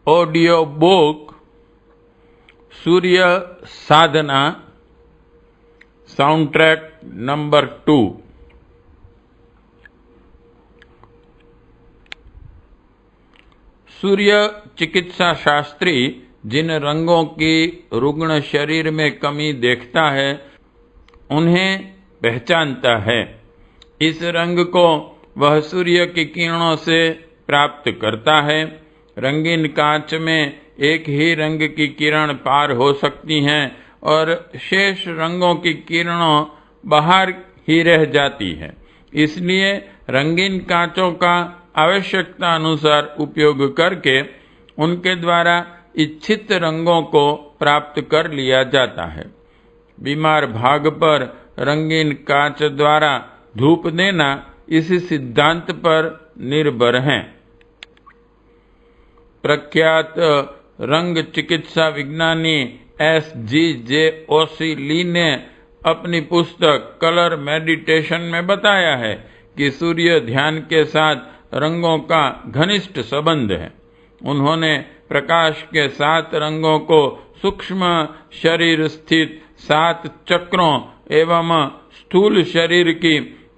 Audio book सूर्य साधना sound track number 2। सूर्य चिकित्सा शास्त्री जिन रंगों की रुग्ण शरीर में कमी देखता है उन्हें पहचानता है। इस रंग को वह सूर्य की किरणों से प्राप्त करता है। रंगीन कांच में एक ही रंग की किरण पार हो सकती हैं और शेष रंगों की किरणों बाहर ही रह जाती है। इसलिए रंगीन कांचों का आवश्यकता अनुसार उपयोग करके उनके द्वारा इच्छित रंगों को प्राप्त कर लिया जाता है। बीमार भाग पर रंगीन कांच द्वारा धूप देना इसी सिद्धांत पर निर्भर है। प्रख्यात रंग चिकित्सा विज्ञानी S.G.J. ओशी ने अपनी पुस्तक कलर मेडिटेशन में बताया है कि सूर्य ध्यान के साथ रंगों का घनिष्ठ संबंध है। उन्होंने प्रकाश के 7 रंगों को सूक्ष्म शरीर स्थित 7 चक्रों एवं स्थूल शरीर की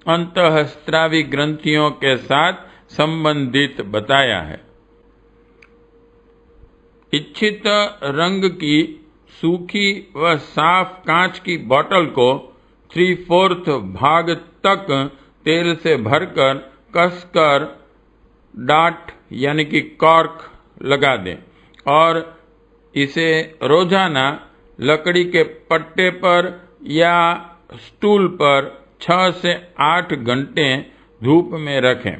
अंतःस्त्रावी ग्रंथियों के साथ संबंधित बताया है। इच्छित रंग की सूखी व साफ कांच की बोतल को 3/4 भाग तक तेल से भरकर कसकर डाट यानी कि कॉर्क लगा दें और इसे रोजाना लकड़ी के पट्टे पर या स्टूल पर 6 से 8 घंटे धूप में रखें।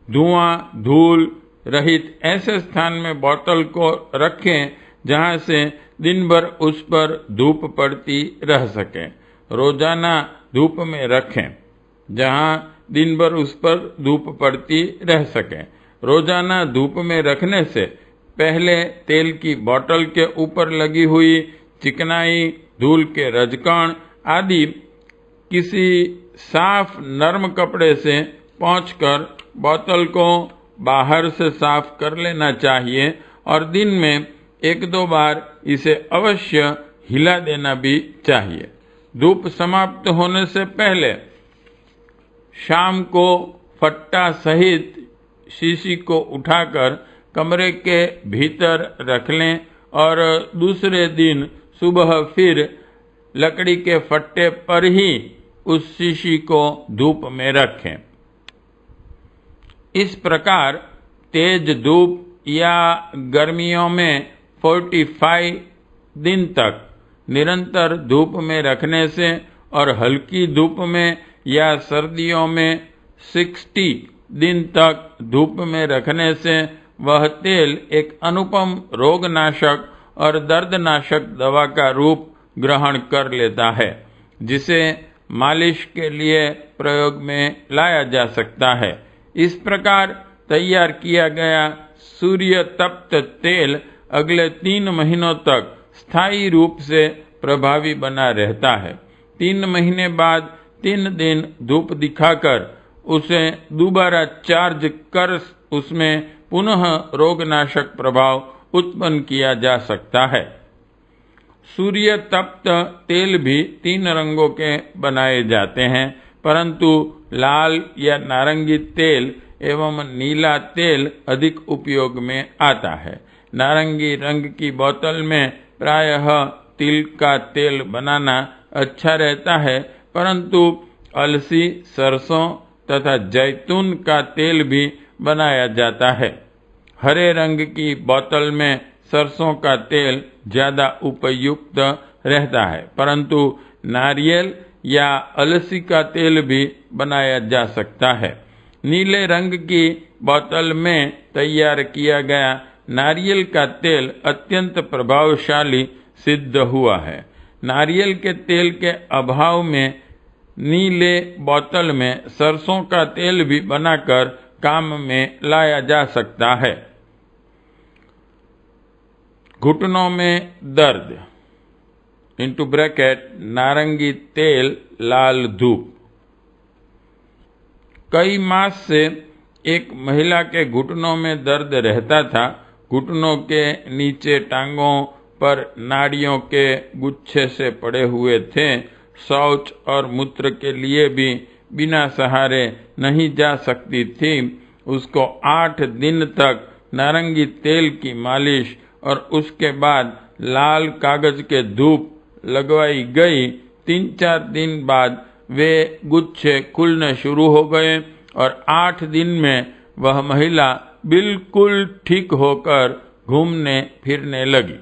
धुआं धूल रहित ऐसे स्थान में बोतल को रखें जहां से दिन भर उस पर धूप पड़ती रह सके। रोजाना धूप में रखें जहां दिन भर उस पर धूप पड़ती रह सके। रोजाना धूप में रखने से पहले तेल की बोतल के ऊपर लगी हुई चिकनाई, धूल के रजकण आदि किसी साफ नरम कपड़े से पोंछकर बोतल को बाहर से साफ कर लेना चाहिए और दिन में 1-2 बार इसे अवश्य हिला देना भी चाहिए। धूप समाप्त होने से पहले शाम को फट्टा सहित शीशी को उठाकर कमरे के भीतर रख लें और दूसरे दिन सुबह फिर लकड़ी के फट्टे पर ही उस शीशी को धूप में रखें। इस प्रकार तेज धूप या गर्मियों में 45 दिन तक निरंतर धूप में रखने से और हल्की धूप में या सर्दियों में 60 दिन तक धूप में रखने से वह तेल एक अनुपम रोगनाशक और दर्दनाशक दवा का रूप ग्रहण कर लेता है, जिसे मालिश के लिए प्रयोग में लाया जा सकता है। इस प्रकार तैयार किया गया सूर्य तप्त तेल अगले 3 महीनों तक स्थायी रूप से प्रभावी बना रहता है। 3 महीने बाद 3 दिन धूप दिखाकर उसे दोबारा चार्ज कर उसमें पुनः रोगनाशक प्रभाव उत्पन्न किया जा सकता है। सूर्य तप्त तेल भी 3 रंगों के बनाए जाते हैं, परंतु लाल या नारंगी तेल एवं नीला तेल अधिक उपयोग में आता है। नारंगी रंग की बोतल में प्रायः तिल का तेल बनाना अच्छा रहता है, परंतु अलसी, सरसों तथा जैतून का तेल भी बनाया जाता है। हरे रंग की बोतल में सरसों का तेल ज्यादा उपयुक्त रहता है, परंतु नारियल या अलसी का तेल भी बनाया जा सकता है। नीले रंग की बोतल में तैयार किया गया नारियल का तेल अत्यंत प्रभावशाली सिद्ध हुआ है। नारियल के तेल के अभाव में नीले बोतल में सरसों का तेल भी बनाकर काम में लाया जा सकता है। घुटनों में दर्द नारंगी तेल, लाल धूप। कई मास से एक महिला के घुटनों में दर्द रहता था। घुटनों के नीचे टांगों पर नाड़ियों के गुच्छे से पड़े हुए थे। शौच और मूत्र के लिए भी बिना सहारे नहीं जा सकती थी। उसको 8 दिन तक नारंगी तेल की मालिश और उसके बाद लाल कागज के धूप लगवाई गई। 3-4 दिन बाद वे गुच्छे खुलने शुरू हो गए और 8 दिन में वह महिला बिल्कुल ठीक होकर घूमने फिरने लगी।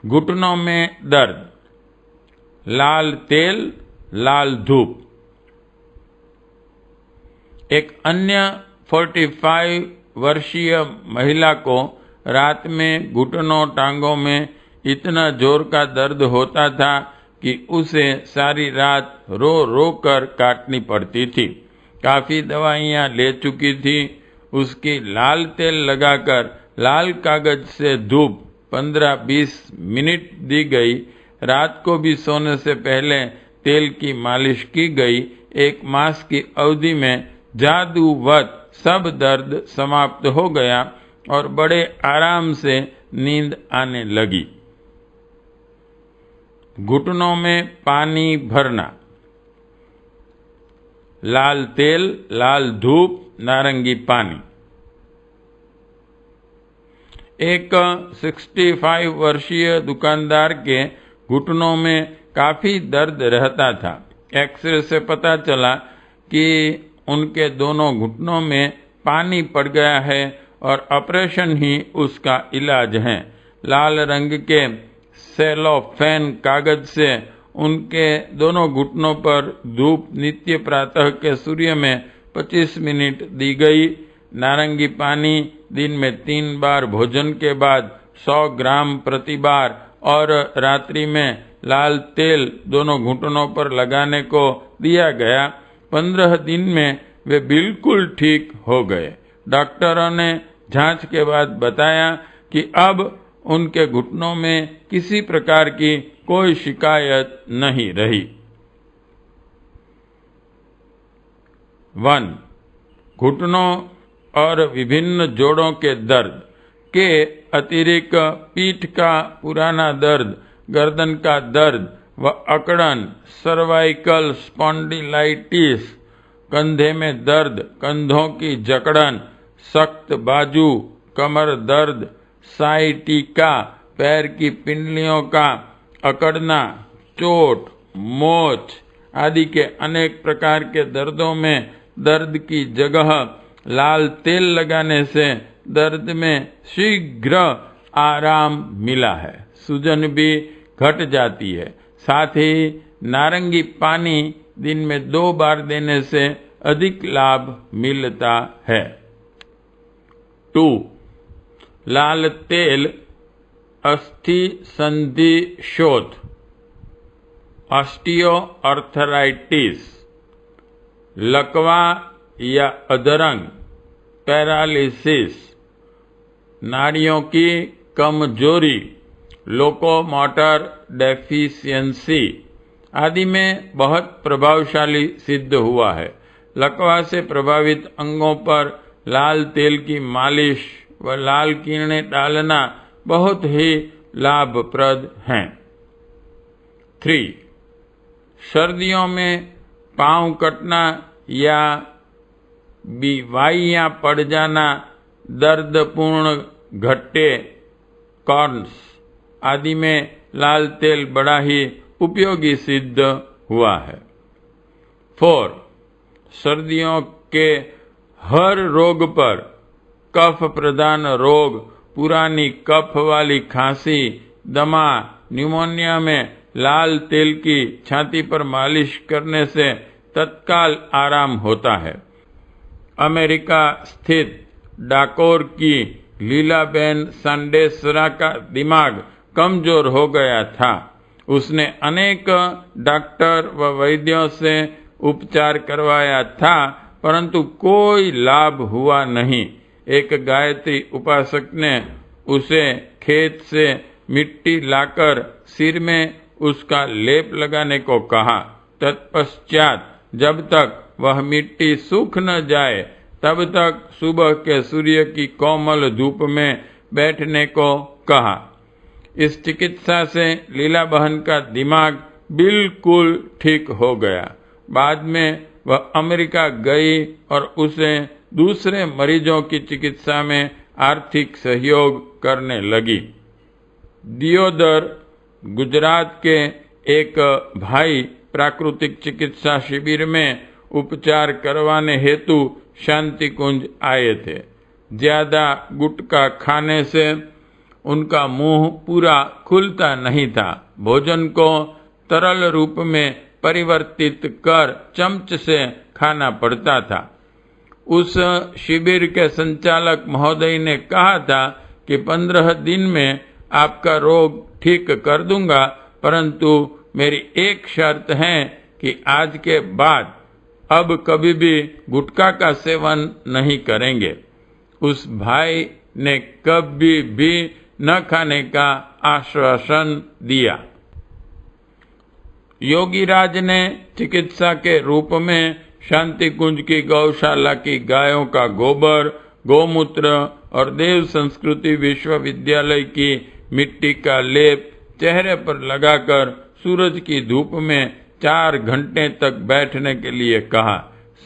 घुटनों में दर्द, लाल तेल, लाल धूप। एक अन्य 45 वर्षीय महिला को रात में घुटनों टांगों में इतना जोर का दर्द होता था कि उसे सारी रात रो रो कर काटनी पड़ती थी। काफी दवाइयां ले चुकी थी। उसकी लाल तेल लगाकर लाल कागज से धूप 15-20 मिनट दी गई। रात को भी सोने से पहले तेल की मालिश की गई। 1 मास की अवधि में जादूवत सब दर्द समाप्त हो गया और बड़े आराम से नींद आने लगी। घुटनों में पानी भरना, लाल तेल, लाल धूप, नारंगी पानी। एक 65 वर्षीय दुकानदार के घुटनों में काफी दर्द रहता था। एक्सरे से पता चला कि उनके दोनों घुटनों में पानी पड़ गया है और ऑपरेशन ही उसका इलाज है। लाल रंग के सेलोफेन कागज से उनके दोनों घुटनों पर धूप नित्य प्रातः के सूर्य में 25 मिनट दी गई। नारंगी पानी दिन में 3 बार भोजन के बाद 100 ग्राम प्रति बार और रात्रि में लाल तेल दोनों घुटनों पर लगाने को दिया गया। 15 दिन में वे बिल्कुल ठीक हो गए। डॉक्टरों ने जांच के बाद बताया कि अब उनके घुटनों में किसी प्रकार की कोई शिकायत नहीं रही। 1. घुटनों और विभिन्न जोड़ों के दर्द के अतिरिक्त पीठ का पुराना दर्द, गर्दन का दर्द व अकड़न, सर्वाइकल स्पॉन्डिलाइटिस, कंधे में दर्द, कंधों की जकड़न, सख्त बाजू, कमर दर्द, साइटिका, पैर की पिंडलियों का अकड़ना, चोट, मोच आदि के अनेक प्रकार के दर्दों में दर्द की जगह लाल तेल लगाने से दर्द में शीघ्र आराम मिला है। सूजन भी घट जाती है। साथ ही नारंगी पानी दिन में 2 बार देने से अधिक लाभ मिलता है। 2. लाल तेल अस्थि संधि शोथ, ऑस्टियोआर्थराइटिस, लकवा या अधरंग, पैरालिसिस, नाड़ियों की कमजोरी, लोकोमोटर डेफिशिएंसी आदि में बहुत प्रभावशाली सिद्ध हुआ है। लकवा से प्रभावित अंगों पर लाल तेल की मालिश व लाल किरणें डालना बहुत ही लाभप्रद हैं। 3. सर्दियों में पांव कटना या बीवाइयां पड़ जाना, दर्दपूर्ण घट्टे, कॉर्न्स आदि में लाल तेल बड़ा ही उपयोगी सिद्ध हुआ है। 4. सर्दियों के हर रोग पर, कफ प्रधान रोग, पुरानी कफ वाली खांसी, दमा, न्यूमोनिया में लाल तेल की छाती पर मालिश करने से तत्काल आराम होता है। अमेरिका स्थित डाकोर की लीलाबेन सांडेसरा का दिमाग कमजोर हो गया था। उसने अनेक डॉक्टर व वैद्यों से उपचार करवाया था, परंतु कोई लाभ हुआ नहीं। एक गायत्री उपासक ने उसे खेत से मिट्टी लाकर सिर में उसका लेप लगाने को कहा। तत्पश्चात जब तक वह मिट्टी सूख न जाए तब तक सुबह के सूर्य की कोमल धूप में बैठने को कहा। इस चिकित्सा से लीला बहन का दिमाग बिल्कुल ठीक हो गया। बाद में वह अमेरिका गई और उसे दूसरे मरीजों की चिकित्सा में आर्थिक सहयोग करने लगी। दियोदर गुजरात के एक भाई प्राकृतिक चिकित्सा शिविर में उपचार करवाने हेतु शांति कुंज आए थे। ज्यादा गुटखा खाने से उनका मुंह पूरा खुलता नहीं था। भोजन को तरल रूप में परिवर्तित कर चमच से खाना पड़ता था। उस शिविर के संचालक महोदय ने कहा था कि 15 दिन में आपका रोग ठीक कर दूंगा, परंतु मेरी एक शर्त है कि आज के बाद अब कभी भी गुटखा का सेवन नहीं करेंगे। उस भाई ने कभी भी न खाने का आश्वासन दिया। योगीराज ने चिकित्सा के रूप में शांति कुंज की गौशाला की गायों का गोबर, गोमूत्र और देव संस्कृति विश्वविद्यालय की मिट्टी का लेप चेहरे पर लगाकर सूरज की धूप में 4 घंटे तक बैठने के लिए कहा।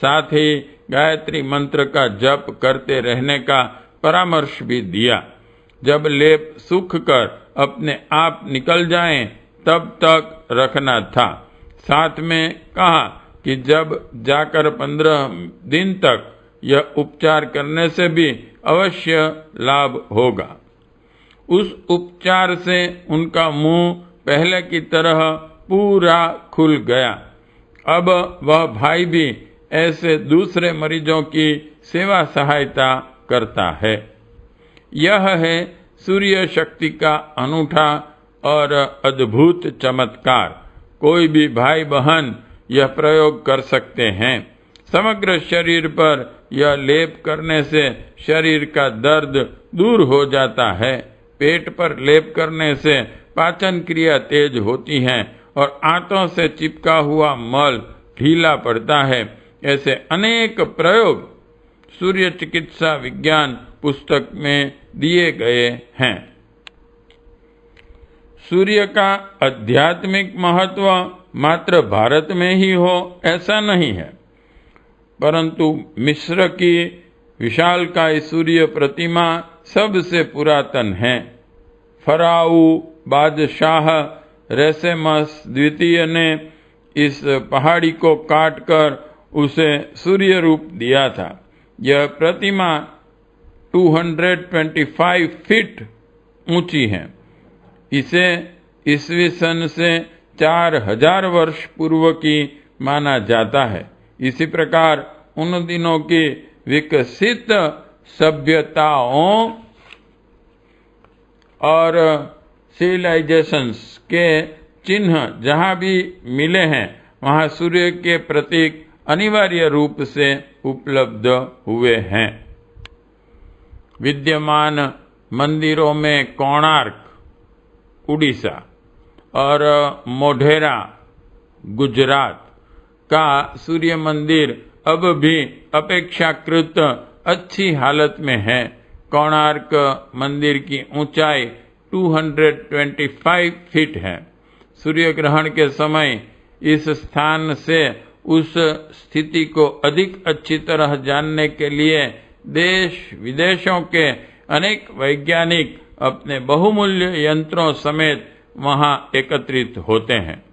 साथ ही गायत्री मंत्र का जप करते रहने का परामर्श भी दिया। जब लेप सूख कर अपने आप निकल जाएं, तब तक रखना था। साथ में कहा कि जब जाकर 15 दिन तक यह उपचार करने से भी अवश्य लाभ होगा। उस उपचार से उनका मुंह पहले की तरह पूरा खुल गया। अब वह भाई भी ऐसे दूसरे मरीजों की सेवा सहायता करता है। यह है सूर्य शक्ति का अनूठा और अद्भुत चमत्कार। कोई भी भाई बहन यह प्रयोग कर सकते हैं। समग्र शरीर पर यह लेप करने से शरीर का दर्द दूर हो जाता है। पेट पर लेप करने से पाचन क्रिया तेज होती है और आंतों से चिपका हुआ मल ढीला पड़ता है। ऐसे अनेक प्रयोग सूर्य चिकित्सा विज्ञान पुस्तक में दिए गए हैं। सूर्य का आध्यात्मिक महत्व मात्र भारत में ही हो ऐसा नहीं है, परंतु मिस्र की विशालकाय सूर्य प्रतिमा सबसे पुरातन है। फराऊ बादशाह रेसेमस द्वितीय ने इस पहाड़ी को काटकर उसे सूर्य रूप दिया था। यह प्रतिमा 225 फीट ऊंची है। इसे ईस्वी सन से 4000 वर्ष पूर्व की माना जाता है। इसी प्रकार उन दिनों की विकसित सभ्यताओं और सिविलाइजेशंस के चिन्ह जहां भी मिले हैं, वहां सूर्य के प्रतीक अनिवार्य रूप से उपलब्ध हुए हैं। विद्यमान मंदिरों में कोणार्क उड़ीसा और मोढेरा गुजरात का सूर्य मंदिर अब भी अपेक्षाकृत अच्छी हालत में है। कोणार्क मंदिर की ऊंचाई 225 फीट है। सूर्य ग्रहण के समय इस स्थान से उस स्थिति को अधिक अच्छी तरह जानने के लिए देश विदेशों के अनेक वैज्ञानिक अपने बहुमूल्य यंत्रों समेत वहां एकत्रित होते हैं।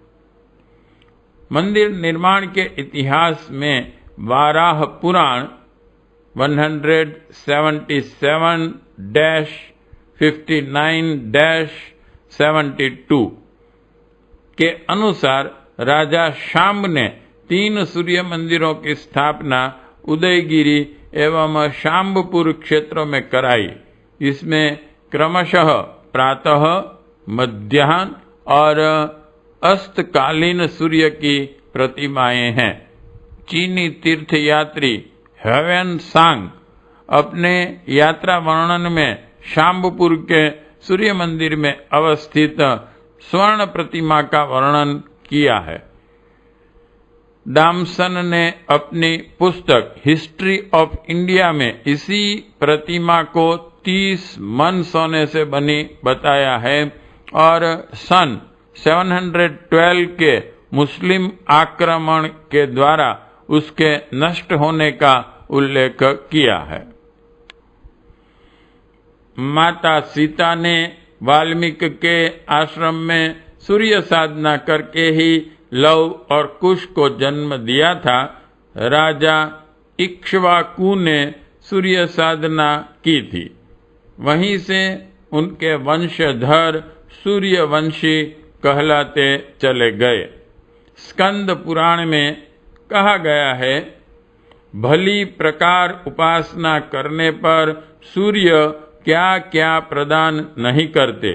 मंदिर निर्माण के इतिहास में वाराह पुराण 177-59-72 के अनुसार राजा शाम्ब ने 3 सूर्य मंदिरों की स्थापना उदयगिरी एवं शाम्बपुर क्षेत्रों में कराई। इसमें क्रमशः प्रातः, मध्याह्न और अस्तकालीन सूर्य की प्रतिमाएं हैं। चीनी तीर्थयात्री ह्वेन सांग अपने यात्रा वर्णन में शाम्बपुर के सूर्य मंदिर में अवस्थित स्वर्ण प्रतिमा का वर्णन किया है। डामसन ने अपनी पुस्तक हिस्ट्री ऑफ इंडिया में इसी प्रतिमा को 30 मन सोने से बनी बताया है और सन 712 के मुस्लिम आक्रमण के द्वारा उसके नष्ट होने का उल्लेख किया है। माता सीता ने वाल्मीकि के आश्रम में सूर्य साधना करके ही लव और कुश को जन्म दिया था। राजा इक्ष्वाकु ने सूर्य साधना की थी, वहीं से उनके वंशधर सूर्यवंशी कहलाते चले गए। स्कंद पुराण में कहा गया है, भली प्रकार उपासना करने पर सूर्य क्या क्या प्रदान नहीं करते,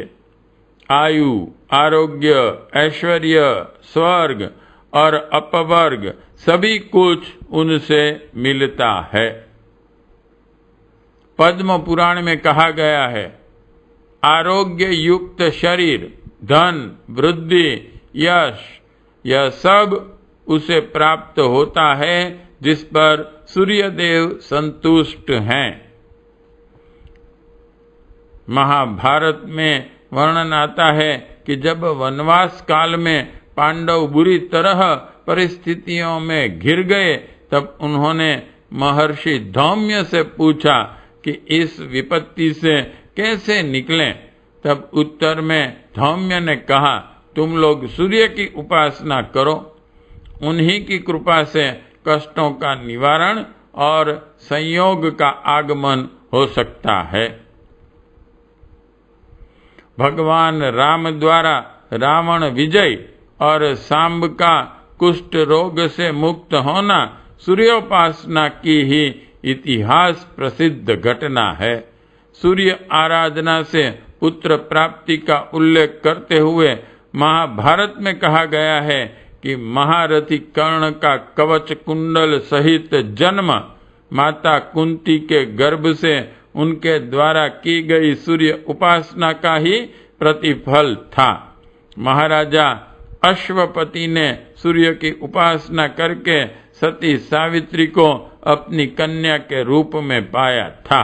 आयु, आरोग्य, ऐश्वर्य, स्वर्ग और अपवर्ग सभी कुछ उनसे मिलता है। पद्म पुराण में कहा गया है, आरोग्य युक्त शरीर, धन, वृद्धि, यश, यह सब उसे प्राप्त होता है जिस पर सूर्यदेव संतुष्ट हैं। महाभारत में वर्णन आता है कि जब वनवास काल में पांडव बुरी तरह परिस्थितियों में घिर गए, तब उन्होंने महर्षि धौम्य से पूछा कि इस विपत्ति से कैसे निकलें। तब उत्तर में धौम्य ने कहा, तुम लोग सूर्य की उपासना करो, उन्हीं की कृपा से कष्टों का निवारण और संयोग का आगमन हो सकता है। भगवान राम द्वारा रावण विजय और सांब का कुष्ठ रोग से मुक्त होना सूर्योपासना की ही इतिहास प्रसिद्ध घटना है। सूर्य आराधना से पुत्र प्राप्ति का उल्लेख करते हुए महाभारत में कहा गया है कि महारथी कर्ण का कवच कुंडल सहित जन्म माता कुंती के गर्भ से उनके द्वारा की गई सूर्य उपासना का ही प्रतिफल था। महाराजा अश्वपति ने सूर्य की उपासना करके सती सावित्री को अपनी कन्या के रूप में पाया था।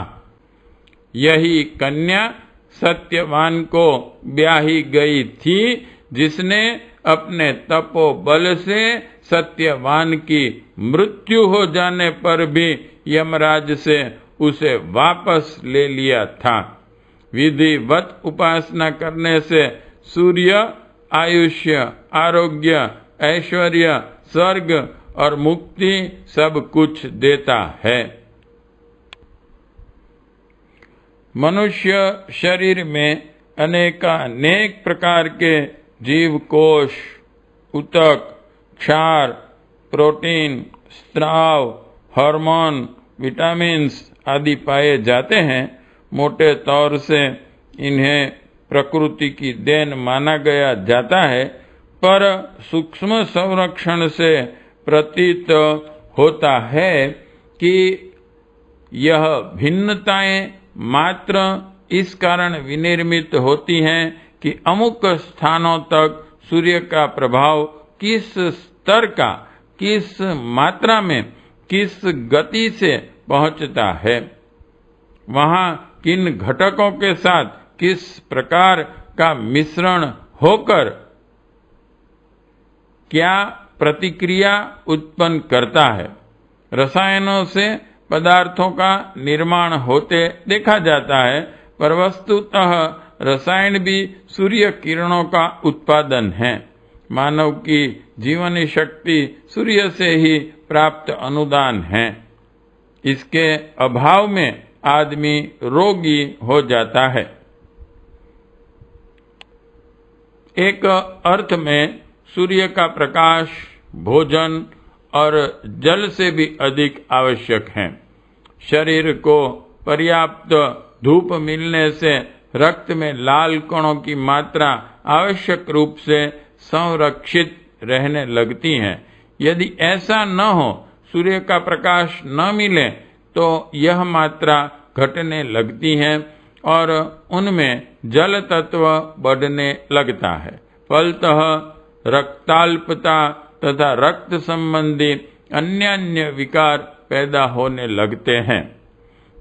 यही कन्या सत्यवान को ब्याही गई थी, जिसने अपने तपोबल से सत्यवान की मृत्यु हो जाने पर भी यमराज से उसे वापस ले लिया था। विधिवत उपासना करने से सूर्य आयुष्य, आरोग्य, ऐश्वर्य, स्वर्ग और मुक्ति सब कुछ देता है। मनुष्य शरीर में अनेक प्रकार के जीव कोश, ऊतक, क्षार, प्रोटीन, स्राव, हार्मोन, विटामिन्स आदि पाए जाते हैं। मोटे तौर से इन्हें प्रकृति की देन माना गया जाता है, पर सूक्ष्म संरक्षण से प्रतीत होता है कि यह भिन्नताएं मात्र इस कारण विनिर्मित होती हैं कि अमुक स्थानों तक सूर्य का प्रभाव किस स्तर का, किस मात्रा में, किस गति से पहुंचता है, वहां किन घटकों के साथ किस प्रकार का मिश्रण होकर क्या प्रतिक्रिया उत्पन्न करता है। रसायनों से पदार्थों का निर्माण होते देखा जाता है, पर वस्तुतः रसायन भी सूर्य किरणों का उत्पादन है। मानव की जीवन शक्ति सूर्य से ही प्राप्त अनुदान है। इसके अभाव में आदमी रोगी हो जाता है। एक अर्थ में सूर्य का प्रकाश भोजन और जल से भी अधिक आवश्यक है। शरीर को पर्याप्त धूप मिलने से रक्त में लाल कणों की मात्रा आवश्यक रूप से संरक्षित रहने लगती है। यदि ऐसा न हो, सूर्य का प्रकाश न मिले, तो यह मात्रा घटने लगती है और उनमें जल तत्व बढ़ने लगता है। फलतः रक्ताल्पता, तथा रक्त संबंधी अन्य विकार पैदा होने लगते हैं।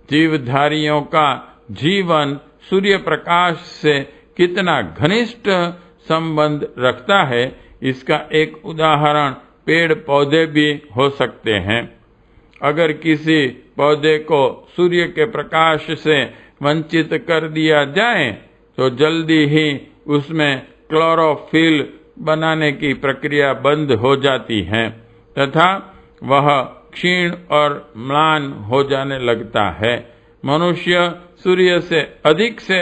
जीवधारियों का जीवन सूर्य प्रकाश से कितना घनिष्ठ संबंध रखता है, इसका एक उदाहरण पेड़ पौधे भी हो सकते हैं। अगर किसी पौधे को सूर्य के प्रकाश से वंचित कर दिया जाए तो जल्दी ही उसमें क्लोरोफिल बनाने की प्रक्रिया बंद हो जाती है तथा वह क्षीण और म्लान हो जाने लगता है। मनुष्य सूर्य से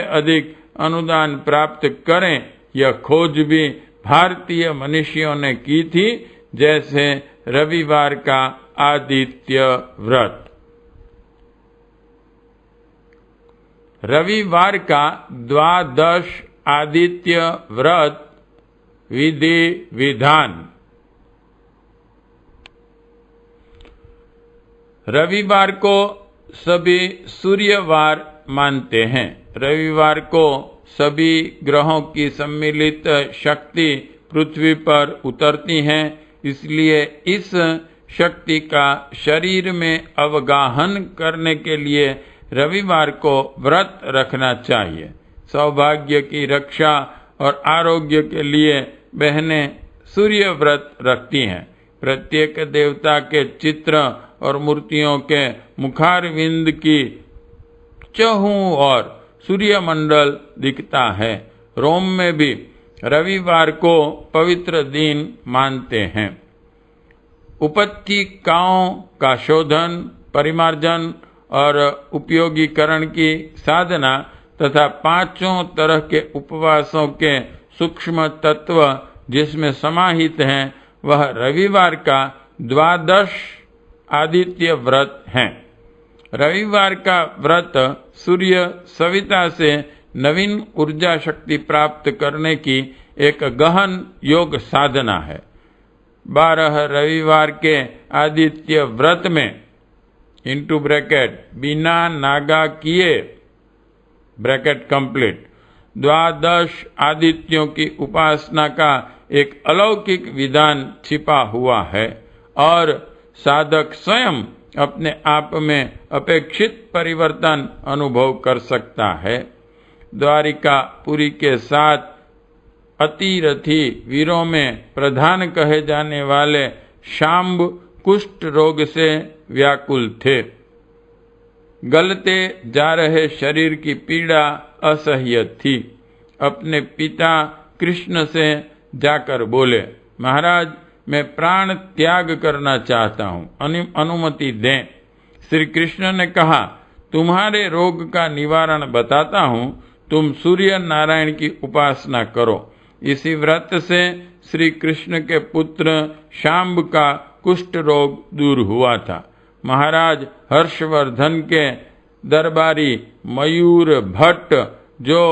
अधिक अनुदान प्राप्त करें, यह खोज भी भारतीय मनीषियों ने की थी, जैसे रविवार का आदित्य व्रत। रविवार का द्वादश आदित्य व्रत विधि विधान। रविवार को सभी सूर्यवार मानते हैं। रविवार को सभी ग्रहों की सम्मिलित शक्ति पृथ्वी पर उतरती है, इसलिए इस शक्ति का शरीर में अवगाहन करने के लिए रविवार को व्रत रखना चाहिए। सौभाग्य की रक्षा और आरोग्य के लिए बहनें सूर्य व्रत रखती हैं। प्रत्येक देवता के चित्र और मूर्तियों के मुखारविंद की चहुं ओर सूर्य मंडल दिखता है। रोम में भी रविवार को पवित्र दिन मानते हैं। उपत्तिकाओं का शोधन, परिमार्जन और उपयोगीकरण की साधना तथा पांचों तरह के उपवासों के सूक्ष्म तत्व जिसमें समाहित हैं, वह रविवार का द्वादश आदित्य व्रत है। रविवार का व्रत सूर्य सविता से नवीन ऊर्जा शक्ति प्राप्त करने की एक गहन योग साधना है। 12 रविवार के आदित्य व्रत में इंटू ब्रैकेट बिना नागा किए ब्रैकेट कंप्लीट द्वादश आदित्यों की उपासना का एक अलौकिक विधान छिपा हुआ है और साधक स्वयं अपने आप में अपेक्षित परिवर्तन अनुभव कर सकता है। द्वारिकापुरी के साथ अतिरथी वीरों में प्रधान कहे जाने वाले शाम्ब कुष्ठ रोग से व्याकुल थे। गलते जा रहे शरीर की पीड़ा असह्य थी। अपने पिता कृष्ण से जाकर बोले, महाराज, मैं प्राण त्याग करना चाहता हूँ, अनुमति दें। श्री कृष्ण ने कहा, तुम्हारे रोग का निवारण बताता हूँ, तुम सूर्य नारायण की उपासना करो। इसी व्रत से श्री कृष्ण के पुत्र शाम्ब का कुष्ठ रोग दूर हुआ था। महाराज हर्षवर्धन के दरबारी मयूर भट्ट, जो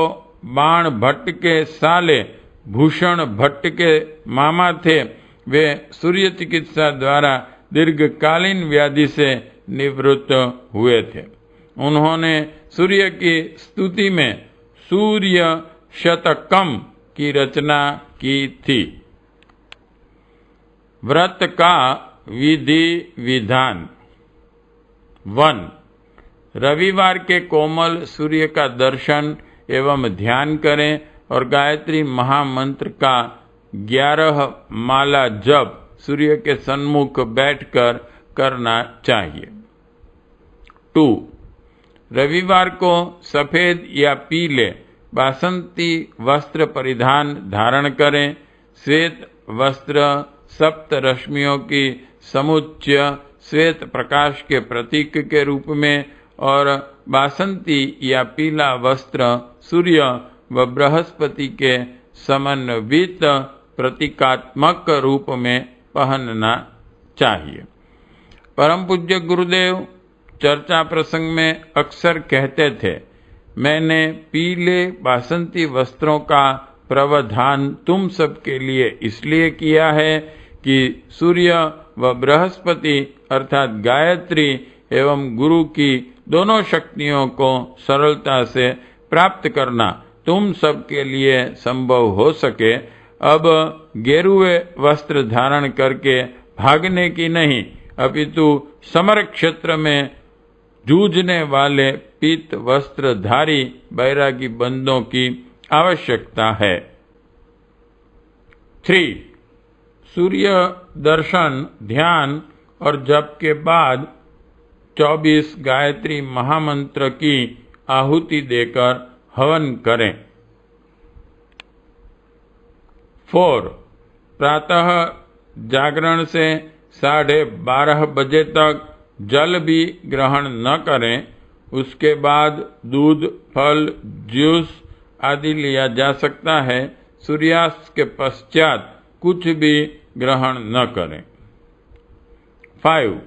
बाण भट्ट के साले भूषण भट्ट के मामा थे, वे सूर्य चिकित्सा द्वारा दीर्घकालीन व्याधि से निवृत्त हुए थे। उन्होंने सूर्य की स्तुति में सूर्य शतकम की रचना की थी। व्रत का विधि विधान। 1. रविवार के कोमल सूर्य का दर्शन एवं ध्यान करें और गायत्री महामंत्र का 11 माला जप सूर्य के सन्मुख बैठकर करना चाहिए। 2. रविवार को सफेद या पीले बासंती वस्त्र परिधान धारण करें। श्वेत वस्त्र सप्त रश्मियों की समुच्चय श्वेत प्रकाश के प्रतीक के रूप में और बासंती या पीला वस्त्र सूर्य व बृहस्पति के समन्वित प्रतीकात्मक रूप में पहनना चाहिए। परम पूज्य गुरुदेव चर्चा प्रसंग में अक्सर कहते थे, मैंने पीले बासंती वस्त्रों का प्रावधान तुम सबके लिए इसलिए किया है कि सूर्य व बृहस्पति अर्थात गायत्री एवं गुरु की दोनों शक्तियों को सरलता से प्राप्त करना तुम सबके लिए संभव हो सके अब गेरुए वस्त्र धारण करके भागने की नहीं, अपितु समर क्षेत्र में जूझने वाले पीत वस्त्रधारी बैरागी बंदों की आवश्यकता है। 3. सूर्य दर्शन, ध्यान और जप के बाद 24 गायत्री महामंत्र की आहुति देकर हवन करें। 4. प्रातः जागरण से 12:30 बजे तक जल भी ग्रहण न करें। उसके बाद दूध, फल, जूस आदि लिया जा सकता है। सूर्यास्त के पश्चात कुछ भी ग्रहण न करें। 5.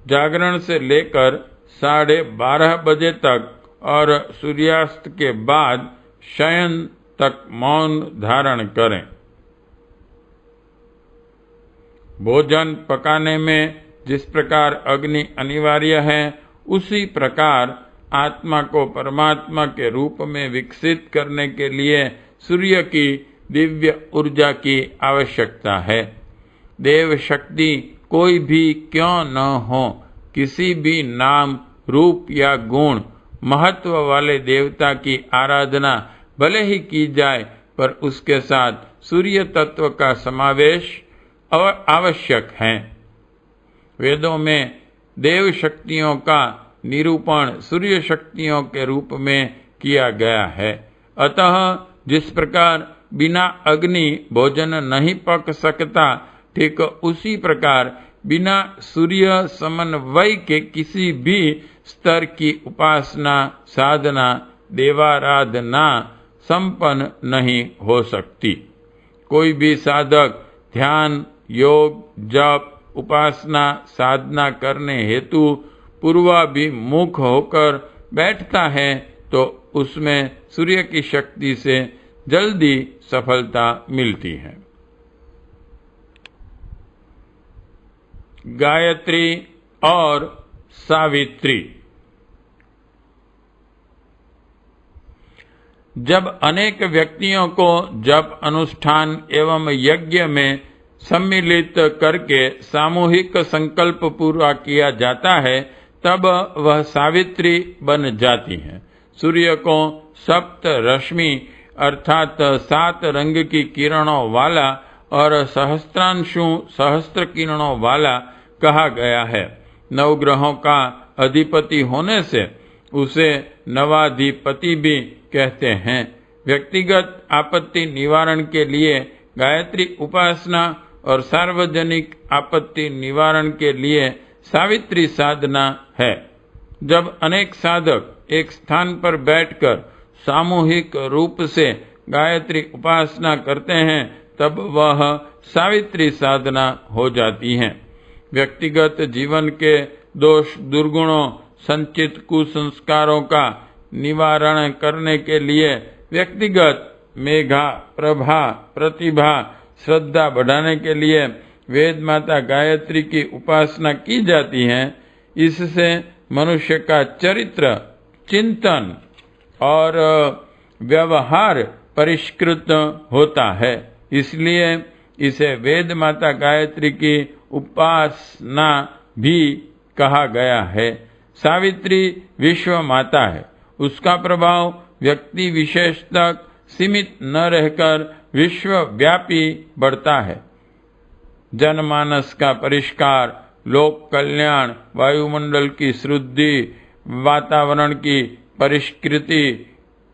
जागरण से लेकर 12:30 बजे तक और सूर्यास्त के बाद शयन तक मौन धारण करें। भोजन पकाने में जिस प्रकार अग्नि अनिवार्य है, उसी प्रकार आत्मा को परमात्मा के रूप में विकसित करने के लिए सूर्य की दिव्य ऊर्जा की आवश्यकता है। देव शक्ति कोई भी क्यों न हो, किसी भी नाम, रूप या गुण, महत्व वाले देवता की आराधना भले ही की जाए, पर उसके साथ सूर्य तत्व का समावेश आवश्यक है। वेदों में देव शक्तियों का निरूपण सूर्य शक्तियों के रूप में किया गया है। अतः जिस प्रकार बिना अग्नि भोजन नहीं पक सकता, ठीक उसी प्रकार बिना सूर्य समन्वय के किसी भी स्तर की उपासना, साधना, देवाराधना संपन्न नहीं हो सकती। कोई भी साधक ध्यान, योग, जप, उपासना, साधना करने हेतु पूर्वाभिमुख होकर बैठता है तो उसमें सूर्य की शक्ति से जल्दी सफलता मिलती है। गायत्री और सावित्री। जब अनेक व्यक्तियों को जप अनुष्ठान एवं यज्ञ में सम्मिलित करके सामूहिक संकल्प पूरा किया जाता है, तब वह सावित्री बन जाती है। सूर्य को सप्त रश्मि अर्थात 7 रंग की किरणों वाला और सहस्त्रांशु सहस्त्र किरणों वाला कहा गया है। 9 ग्रहों का अधिपति होने से उसे नवाधिपति भी कहते हैं। व्यक्तिगत आपत्ति निवारण के लिए गायत्री उपासना और सार्वजनिक आपत्ति निवारण के लिए सावित्री साधना है। जब अनेक साधक एक स्थान पर बैठकर सामूहिक रूप से गायत्री उपासना करते हैं, तब वह सावित्री साधना हो जाती है। व्यक्तिगत जीवन के दोष, दुर्गुणों, संचित कुसंस्कारों का निवारण करने के लिए व्यक्तिगत मेघा, प्रभा, प्रतिभा, श्रद्धा बढ़ाने के लिए वेद माता गायत्री की उपासना की जाती है। इससे मनुष्य का चरित्र, चिंतन और व्यवहार परिष्कृत होता है। इसलिए इसे वेद माता गायत्री की उपासना भी कहा गया है। सावित्री विश्व माता है। उसका प्रभाव व्यक्ति विशेष तक सीमित न रहकर विश्वव्यापी बढ़ता है। जनमानस का परिष्कार, लोक कल्याण, वायुमंडल की शुद्धि, वातावरण की परिष्कृति,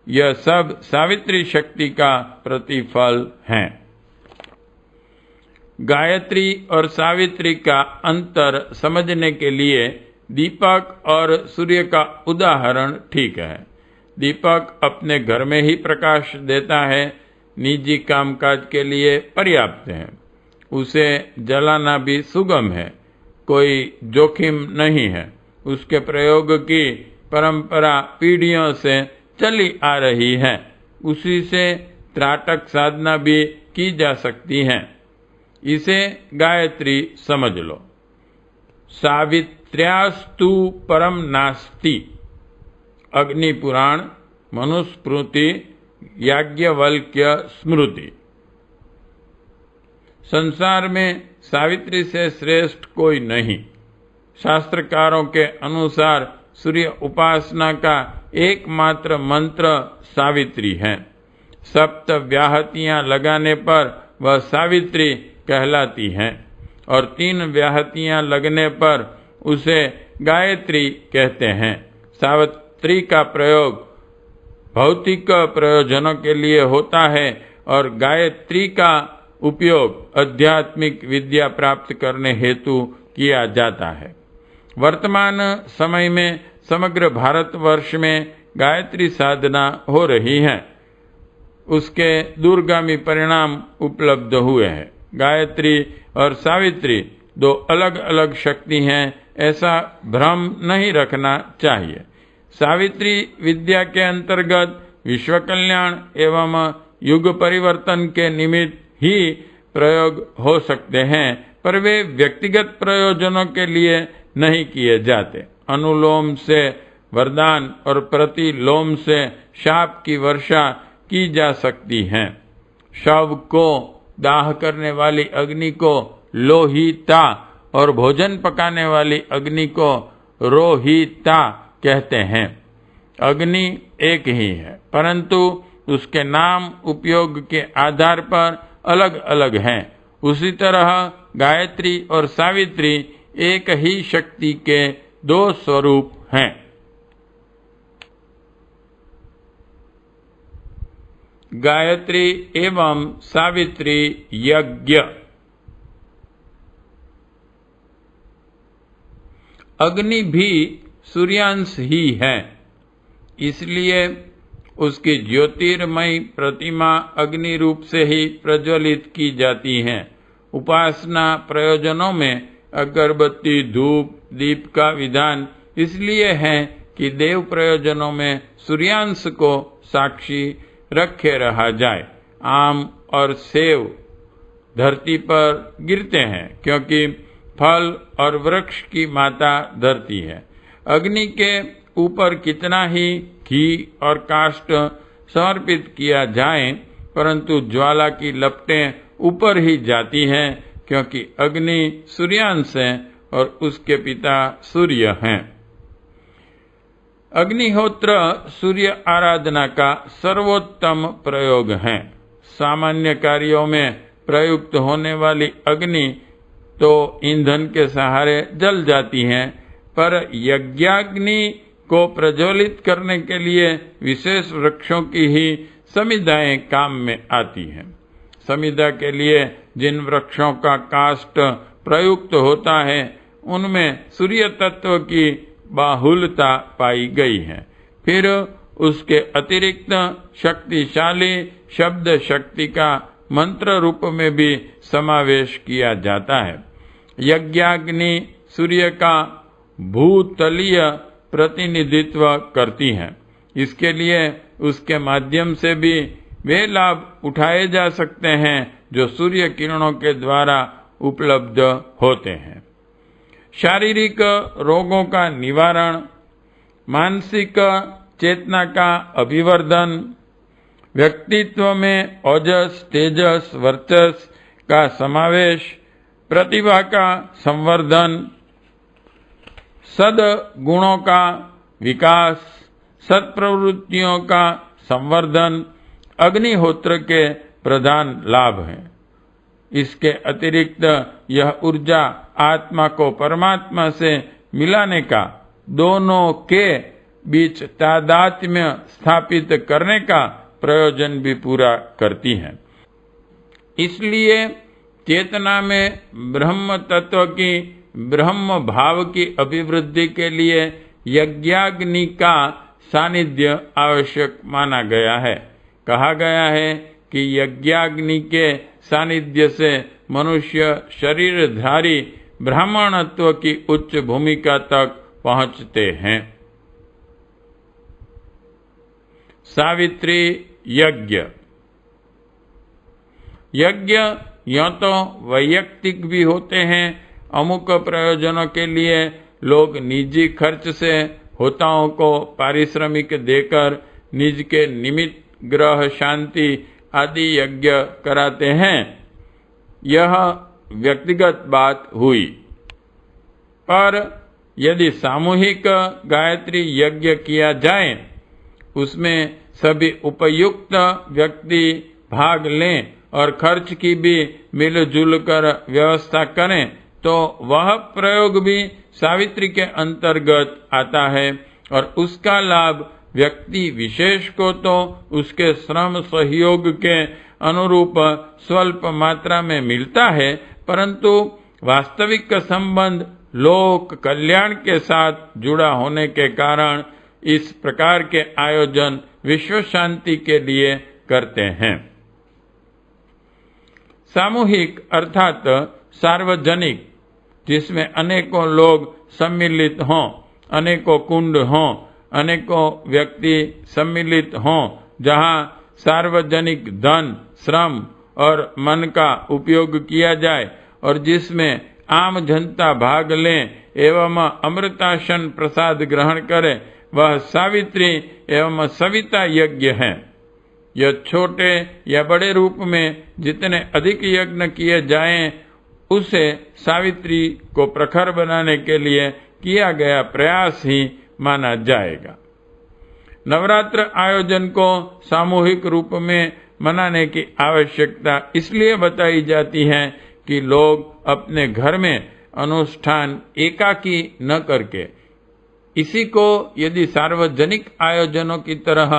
यह सब सावित्री शक्ति का प्रतिफल है। गायत्री और सावित्री का अंतर समझने के लिए दीपक और सूर्य का उदाहरण ठीक है। दीपक अपने घर में ही प्रकाश देता है, निजी कामकाज के लिए पर्याप्त है। उसे जलाना भी सुगम है, कोई जोखिम नहीं है। उसके प्रयोग की परंपरा पीढ़ियों से चली आ रही है। उसी से त्राटक साधना भी की जा सकती है। इसे गायत्री समझ लो। सावित्र्यास्तु परम नास्ति। अग्नि पुराण, मनुस्मृति, याज्ञवल्क्य स्मृति। संसार में सावित्री से श्रेष्ठ कोई नहीं। शास्त्रकारों के अनुसार सूर्य उपासना का एकमात्र मंत्र सावित्री है। 7 व्याहतियां लगाने पर वह सावित्री कहलाती हैं और 3 व्याहतियां लगने पर उसे गायत्री कहते हैं। सावित्री का प्रयोग भौतिक प्रयोजनों के लिए होता है और गायत्री का उपयोग आध्यात्मिक विद्या प्राप्त करने हेतु किया जाता है। वर्तमान समय में समग्र भारतवर्ष में गायत्री साधना हो रही है। उसके दूरगामी परिणाम उपलब्ध हुए हैं। गायत्री और सावित्री 2 अलग अलग शक्ति हैं, ऐसा भ्रम नहीं रखना चाहिए। सावित्री विद्या के अंतर्गत विश्व कल्याण एवं युग परिवर्तन के निमित्त ही प्रयोग हो सकते हैं, पर वे व्यक्तिगत प्रयोजनों के लिए नहीं किए जाते। अनुलोम से वरदान और प्रतिलोम से शाप की वर्षा की जा सकती है। शव को दाह करने वाली अग्नि को लोहिता और भोजन पकाने वाली अग्नि को रोहिता कहते हैं। अग्नि एक ही है, परंतु उसके नाम उपयोग के आधार पर अलग अलग हैं। उसी तरह गायत्री और सावित्री एक ही शक्ति के 2 स्वरूप हैं। गायत्री एवं सावित्री यज्ञ। अग्नि भी सूर्यांश ही है, इसलिए उसकी ज्योतिर्मयी प्रतिमा अग्नि रूप से ही प्रज्वलित की जाती है। उपासना प्रयोजनों में अगरबत्ती, धूप, दीप का विधान इसलिए है कि देव प्रयोजनों में सूर्यांश को साक्षी रखे रहा जाए। आम और सेव धरती पर गिरते हैं क्योंकि फल और वृक्ष की माता धरती है। अग्नि के ऊपर कितना ही घी और काष्ठ समर्पित किया जाए, परंतु ज्वाला की लपटें ऊपर ही जाती हैं, क्योंकि अग्नि सूर्यांश है और उसके पिता सूर्य हैं। अग्निहोत्र सूर्य आराधना का सर्वोत्तम प्रयोग है। सामान्य कार्यों में प्रयुक्त होने वाली अग्नि तो ईंधन के सहारे जल जाती हैं, पर यज्ञाग्नि को प्रज्वलित करने के लिए विशेष वृक्षों की ही समिधाएं काम में आती हैं। समिधा के लिए जिन वृक्षों का काष्ठ प्रयुक्त होता है, उनमें सूर्य तत्व की बाहुल्यता पाई गई है। फिर उसके अतिरिक्त शक्तिशाली शब्द शक्ति का मंत्र रूप में भी समावेश किया जाता है। यज्ञाग्नि सूर्य का भूतलीय प्रतिनिधित्व करती है। इसके लिए उसके माध्यम से भी वे लाभ उठाए जा सकते हैं जो सूर्य किरणों के द्वारा उपलब्ध होते हैं। शारीरिक रोगों का निवारण, मानसिक चेतना का अभिवर्धन, व्यक्तित्व में ओजस, तेजस, वर्चस का समावेश, प्रतिभा का संवर्धन, सद्गुणों का विकास, सत्प्रवृत्तियों का संवर्धन अग्निहोत्र के प्रधान लाभ हैं। इसके अतिरिक्त यह ऊर्जा आत्मा को परमात्मा से मिलाने का, दोनों के बीच तादात्म्य स्थापित करने का प्रयोजन भी पूरा करती है। इसलिए चेतना में ब्रह्म तत्व की, ब्रह्म भाव की अभिवृद्धि के लिए यज्ञाग्नि का सानिध्य आवश्यक माना गया है। कहा गया है कि यज्ञाग्नि के सानिध्य से मनुष्य शरीरधारी ब्राह्मणत्व की उच्च भूमिका तक पहुंचते हैं। सावित्री यज्ञ। यज्ञ या तो वैयक्तिक भी होते हैं। अमुक प्रयोजनों के लिए लोग निजी खर्च से होताओं को पारिश्रमिक देकर निज के निमित्त, ग्रह शांति आदि यज्ञ कराते हैं। यह व्यक्तिगत बात हुई। पर यदि सामूहिक गायत्री यज्ञ किया जाए, उसमें सभी उपयुक्त व्यक्ति भाग लें और खर्च की भी मिलजुल कर व्यवस्था करें, तो वह प्रयोग भी सावित्री के अंतर्गत आता है और उसका लाभ व्यक्ति विशेष को तो उसके श्रम सहयोग के अनुरूप स्वल्प मात्रा में मिलता है, परंतु वास्तविक संबंध लोक कल्याण के साथ जुड़ा होने के कारण इस प्रकार के आयोजन विश्व शांति के लिए करते हैं। सामूहिक अर्थात सार्वजनिक, जिसमें अनेकों लोग सम्मिलित हों, अनेकों कुंड हों, अनेकों व्यक्ति सम्मिलित हों, जहां सार्वजनिक धन, श्रम और मन का उपयोग किया जाए और जिसमें आम जनता भाग लें एवं अमृतासन प्रसाद ग्रहण करे, वह सावित्री एवं सविता यज्ञ है। यह छोटे या बड़े रूप में जितने अधिक यज्ञ किए जाएं, उसे सावित्री को प्रखर बनाने के लिए किया गया प्रयास ही माना जाएगा। नवरात्र आयोजन को सामूहिक रूप में मनाने की आवश्यकता इसलिए बताई जाती है कि लोग अपने घर में अनुष्ठान एकाकी न करके इसी को यदि सार्वजनिक आयोजनों की तरह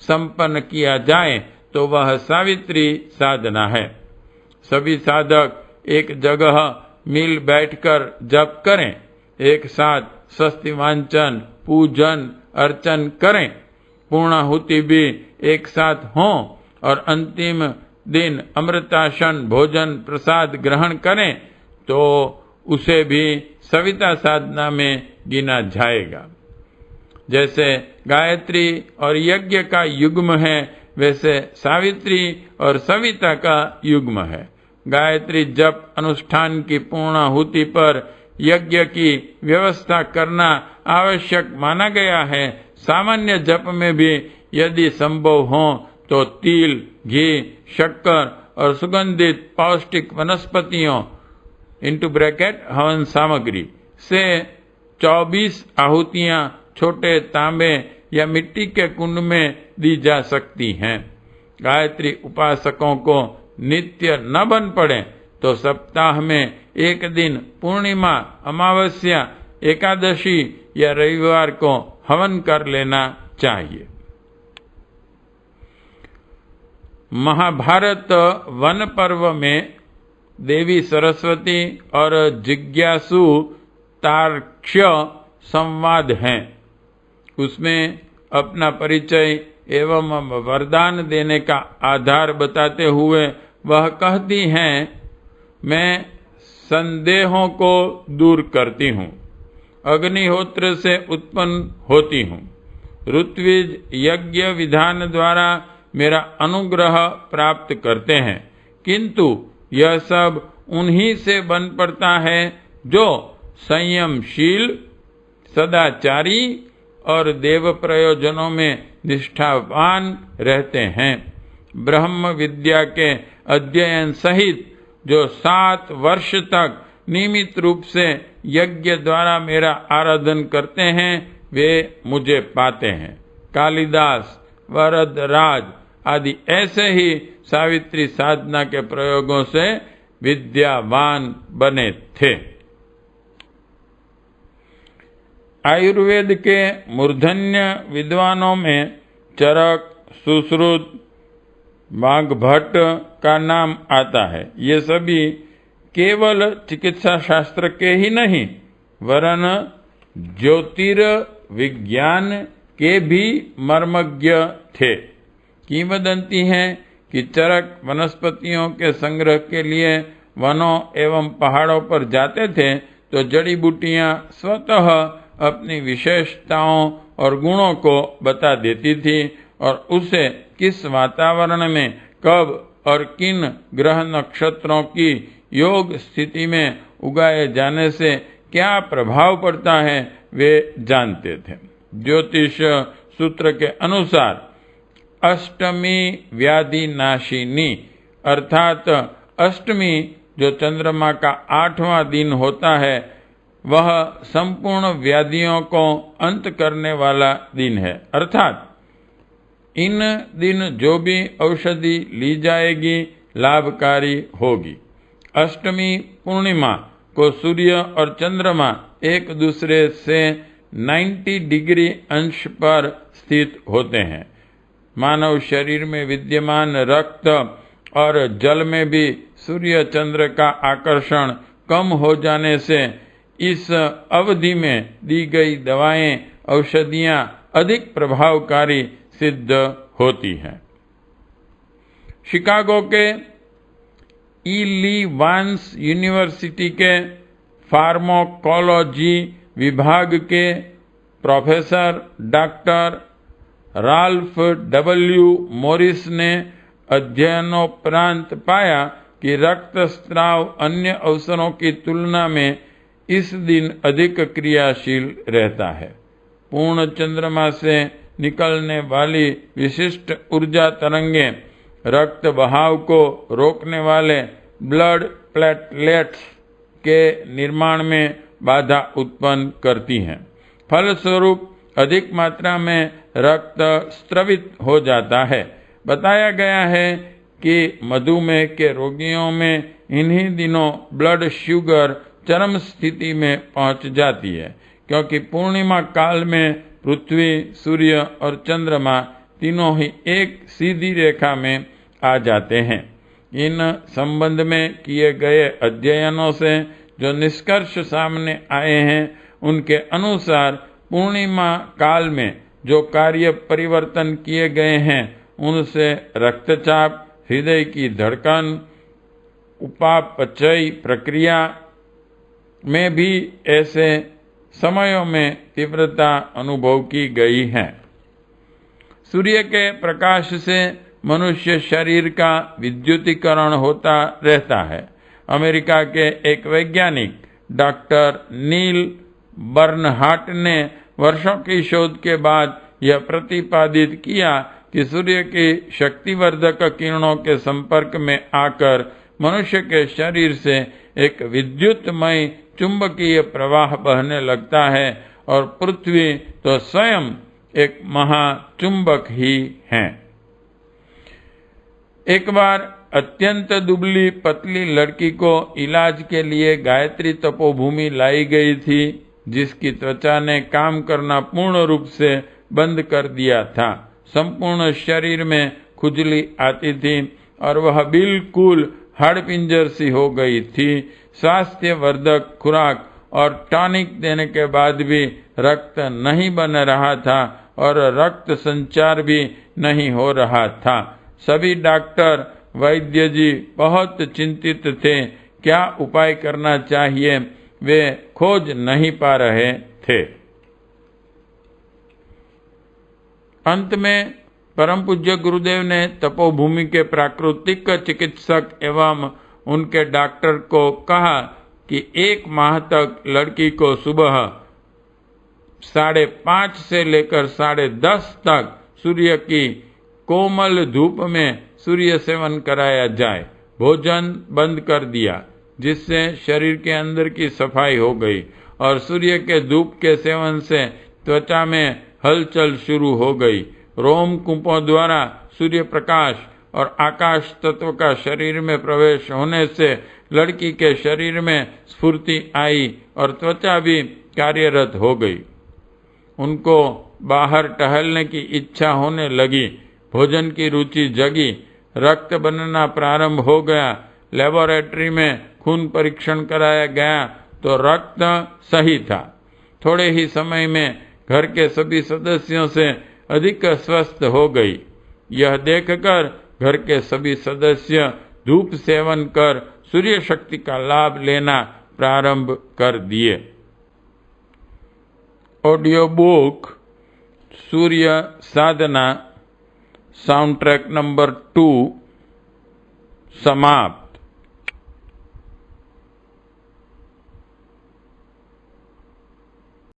संपन्न किया जाए, तो वह सावित्री साधना है। सभी साधक एक जगह मिल बैठकर जप करें, एक साथ स्वस्ति वांचन, पूजन, अर्चन करें, पूर्णाहुति भी एक साथ हों और अंतिम दिन अमृतासन भोजन प्रसाद ग्रहण करें, तो उसे भी सविता साधना में गिना जाएगा। जैसे गायत्री और यज्ञ का युग्म है, वैसे सावित्री और सविता का युग्म है। गायत्री जप अनुष्ठान की पूर्णाहुति पर यज्ञ की व्यवस्था करना आवश्यक माना गया है। सामान्य जप में भी यदि संभव हो तो तिल, घी, शक्कर और सुगंधित पौष्टिक वनस्पतियों (हवन सामग्री) से 24 आहुतियां छोटे तांबे या मिट्टी के कुंड में दी जा सकती हैं। गायत्री उपासकों को नित्य न बन पड़े तो सप्ताह में एक दिन पूर्णिमा, अमावस्या, एकादशी या रविवार को हवन कर लेना चाहिए। महाभारत वन पर्व में देवी सरस्वती और जिज्ञासु तार्क्ष्य संवाद हैं। उसमें अपना परिचय एवं वरदान देने का आधार बताते हुए वह कहती हैं, मैं संदेहों को दूर करती हूँ, अग्निहोत्र से उत्पन्न होती हूँ, ऋत्विज यज्ञ विधान द्वारा मेरा अनुग्रह प्राप्त करते हैं, किंतु यह सब उन्हीं से बन पड़ता है जो संयमशील, सदाचारी और देव प्रयोजनों में निष्ठावान रहते हैं। ब्रह्म विद्या के अध्ययन सहित जो 7 वर्ष तक नियमित रूप से यज्ञ द्वारा मेरा आराधन करते हैं, वे मुझे पाते हैं। कालिदास, वरदराज आदि ऐसे ही सावित्री साधना के प्रयोगों से विद्यावान बने थे। आयुर्वेद के मूर्धन्य विद्वानों में चरक, सुश्रुत, वाग्भट का नाम आता है। ये सभी केवल चिकित्सा शास्त्र के ही नहीं, वरन ज्योतिर्विज्ञान के भी मर्मज्ञ थे। किंवदंती है कि चरक वनस्पतियों के संग्रह के लिए वनों एवं पहाड़ों पर जाते थे तो जड़ी बूटियां स्वतः अपनी विशेषताओं और गुणों को बता देती थी और उसे किस वातावरण में कब और किन ग्रह नक्षत्रों की योग स्थिति में उगाए जाने से क्या प्रभाव पड़ता है वे जानते थे। ज्योतिष सूत्र के अनुसार अष्टमी व्याधि नाशिनी अर्थात अष्टमी जो चंद्रमा का 8वां दिन होता है, वह संपूर्ण व्याधियों को अंत करने वाला दिन है। अर्थात इन दिन जो भी औषधि ली जाएगी लाभकारी होगी। अष्टमी पूर्णिमा को सूर्य और चंद्रमा एक दूसरे से 90 डिग्री अंश पर स्थित होते हैं। मानव शरीर में विद्यमान रक्त और जल में भी सूर्य चंद्र का आकर्षण कम हो जाने से इस अवधि में दी गई दवाएं, औषधियां अधिक प्रभावकारी सिद्ध होती हैं। शिकागो के ई. ली वांस यूनिवर्सिटी के फार्माकोलॉजी विभाग के professor doctor Ralph W Morris ने अध्ययनोपरांत पाया कि रक्तस्राव अन्य अवसरों की तुलना में इस दिन अधिक क्रियाशील रहता है। पूर्ण चंद्रमा से निकलने वाली विशिष्ट ऊर्जा तरंगें रक्त बहाव को रोकने वाले ब्लड प्लेटलेट्स के निर्माण में बाधा उत्पन्न करती हैं। फलस्वरूप अधिक मात्रा में रक्त स्रवित हो जाता है। बताया गया है कि मधुमेह के रोगियों में इन्हीं दिनों ब्लड शुगर चरम स्थिति में पहुंच जाती है, क्योंकि पूर्णिमा काल में पृथ्वी, सूर्य और चंद्रमा तीनों ही एक सीधी रेखा में आ जाते हैं। इन संबंध में किए गए अध्ययनों से जो निष्कर्ष सामने आए हैं, उनके अनुसार पूर्णिमा काल में जो कार्य परिवर्तन किए गए हैं, उनसे रक्तचाप, हृदय की धड़कन, उपापचय प्रक्रिया में भी ऐसे समयों में तीव्रता अनुभव की गई है। सूर्य के प्रकाश से मनुष्य शरीर का विद्युतीकरण होता रहता है। अमेरिका के एक वैज्ञानिक डॉक्टर नील बर्नहार्ट ने वर्षों की शोध के बाद यह प्रतिपादित किया कि सूर्य की शक्तिवर्धक किरणों के संपर्क में आकर मनुष्य के शरीर से एक विद्युतमय चुंबकीय प्रवाह बहने लगता है और पृथ्वी तो स्वयं एक महाचुंबक ही है। एक बार अत्यंत दुबली पतली लड़की को इलाज के लिए गायत्री तपोभूमि लाई गई थी, जिसकी त्वचा ने काम करना पूर्ण रूप से बंद कर दिया था। संपूर्ण शरीर में खुजली आती थी और वह बिल्कुल हाड़पिंजर सी हो गई थी। स्वास्थ्यवर्धक खुराक और टॉनिक देने के बाद भी रक्त नहीं बन रहा था और रक्त संचार भी नहीं हो रहा था। सभी डॉक्टर, वैद्य जी बहुत चिंतित थे। क्या उपाय करना चाहिए, वे खोज नहीं पा रहे थे। अंत में परम पूज्य गुरुदेव ने तपोभूमि के प्राकृतिक चिकित्सक एवं उनके डॉक्टर को कहा कि 1 माह तक लड़की को सुबह 5:30 से लेकर 10:30 तक सूर्य की कोमल धूप में सूर्य सेवन कराया जाए। भोजन बंद कर दिया, जिससे शरीर के अंदर की सफाई हो गई और सूर्य के धूप के सेवन से त्वचा में हलचल शुरू हो गई। रोमकूपों द्वारा सूर्य प्रकाश और आकाश तत्व का शरीर में प्रवेश होने से लड़की के शरीर में स्फूर्ति आई और त्वचा भी कार्यरत हो गई। उनको बाहर टहलने की इच्छा होने लगी, भोजन की रुचि जगी, रक्त बनना प्रारंभ हो गया। लेबोरेटरी में खून परीक्षण कराया गया तो रक्त सही था। थोड़े ही समय में घर के सभी सदस्यों से अधिक स्वस्थ हो गई। यह देखकर घर के सभी सदस्य धूप सेवन कर सूर्य शक्ति का लाभ लेना प्रारंभ कर दिए। ऑडियो बुक सूर्य साधना साउंड ट्रैक नंबर 2 समाप्त।